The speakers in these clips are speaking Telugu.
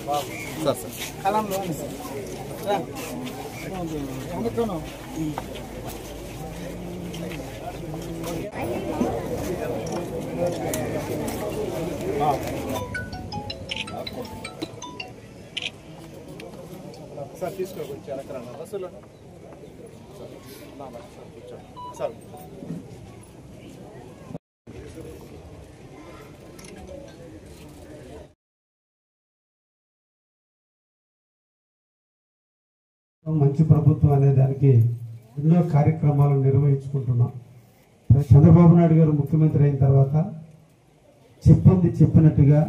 సార్ సార్ కలంలో సార్ సార్ తీసుకోవచ్చు వెనకరాన్న బస్సులో సార్ కూర్చోండి సార్ మంచి ప్రభుత్వం అనే దానికి ఎన్నో కార్యక్రమాలు నిర్వహించుకుంటున్నాం. చంద్రబాబు నాయుడు గారు ముఖ్యమంత్రి అయిన తర్వాత చెప్పింది చెప్పినట్టుగా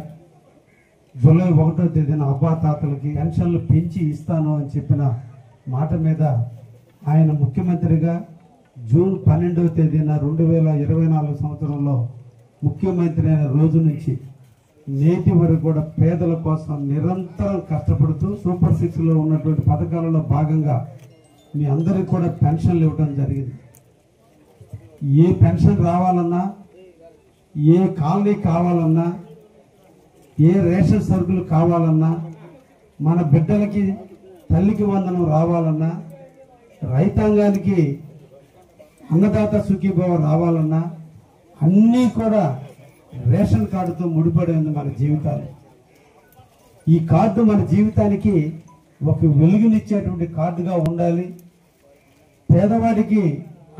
జూలై 1వ తేదీన అవ్వాతాతలకి పెన్షన్లు పెంచి ఇస్తాను అని చెప్పిన మాట మీద ఆయన ముఖ్యమంత్రిగా జూన్ 12వ తేదీన 2024 సంవత్సరంలో ముఖ్యమంత్రి అయిన రోజు నుంచి నేటి వరకు కూడా పేదల కోసం నిరంతరం కష్టపడుతూ సూపర్ 6లో ఉన్నటువంటి పథకాలలో భాగంగా మీ అందరికి కూడా పెన్షన్లు ఇవ్వడం జరిగింది. ఏ పెన్షన్ రావాలన్నా, ఏ కాలనీ కావాలన్నా, ఏ రేషన్ సరుకులు కావాలన్నా, మన బిడ్డలకి తల్లికి వందనం రావాలన్నా, రైతాంగానికి అన్నదాత సుఖీభవ రావాలన్నా అన్నీ కూడా రేషన్ కార్డుతో ముడిపడి ఉంది మన జీవితాలు. ఈ కార్డు మన జీవితానికి ఒక వెలుగునిచ్చేటువంటి కార్డుగా ఉండాలి. పేదవాడికి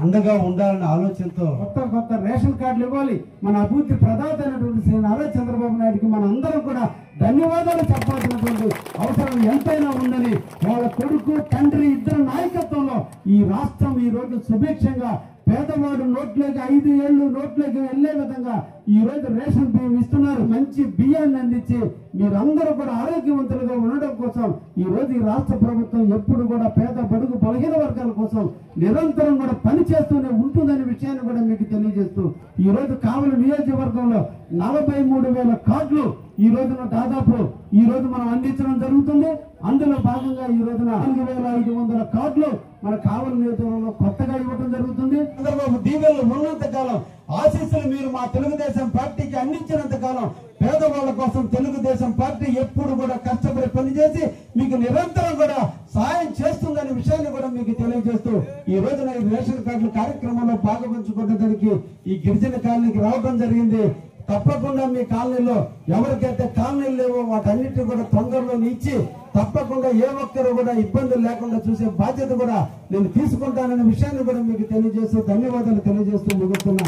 అండగా ఉండాలనే ఆలోచనతో కొత్త రేషన్ కార్డులు ఇవ్వాలి. మన అభివృద్ధి ప్రదాత అయినటువంటి శ్రీ నారా చంద్రబాబు నాయుడికి మన అందరం కూడా ధన్యవాదాలు చెప్పాల్సినటువంటి అవసరం ఎంతైనా ఉందని వాళ్ళ కొడుకు తండ్రి ఇద్దరు నాయకత్వంలో ఈ రాష్ట్రం ఈ రోజు సుభిక్షంగా పేదవాడు నోట్లోకి 5 ఏళ్ళు నోట్లోకి వెళ్లే విధంగా ఈ రోజు రేషన్ బియ్యం ఇస్తున్నారు. మంచి బియ్యాన్ని అందించి మీరందరూ కూడా ఆరోగ్యవంతులుగా ఉండడం కోసం ఈ రోజు ఈ రాష్ట్ర ప్రభుత్వం ఎప్పుడు కూడా పేద బడుగు బలహీన వర్గాల కోసం నిరంతరం కూడా పనిచేస్తూనే ఉంటుందనే విషయాన్ని కూడా మీకు తెలియజేస్తూ ఈ రోజు కావలి నియోజకవర్గంలో 43,000 కార్డులు ఈ రోజున దాదాపు ఈ రోజు మనం అందించడం జరుగుతుంది. అందులో భాగంగా ఈ రోజున 4,500 కార్డులు మన కావలి నియోజకవర్గంలో కొత్తగా ఇవ్వడం జరుగుతుంది. చంద్రబాబు దీవెనలు ఉన్నంత కాలం, ఆశీస్సులు మీరు మా తెలుగుదేశం పార్టీకి అందించినంత కాలం పేదవాళ్ళ కోసం తెలుగుదేశం పార్టీ ఎప్పుడు కూడా కష్టపడి పనిచేసి మీకు నిరంతరం కూడా సాయం చేస్తుందనే విషయాన్ని కూడా మీకు తెలియజేస్తూ ఈ రోజున ఈ రేషన్ కార్డుల కార్యక్రమంలో భాగపంచుకోవడానికి ఈ గిరిజన కాలనీకి రావడం జరిగింది. తప్పకుండా మీ కాలనీలో ఎవరికైతే కాలనీలు లేవో వాటన్నిటి కూడా తొందరలో ఇచ్చి తప్పకుండా ఏ ఒక్కరు కూడా ఇబ్బందులు లేకుండా చూసే బాధ్యత కూడా నేను తీసుకుంటాననే విషయాన్ని కూడా మీకు తెలియజేస్తూ ధన్యవాదాలు తెలియజేస్తూ ముగిస్తున్నా.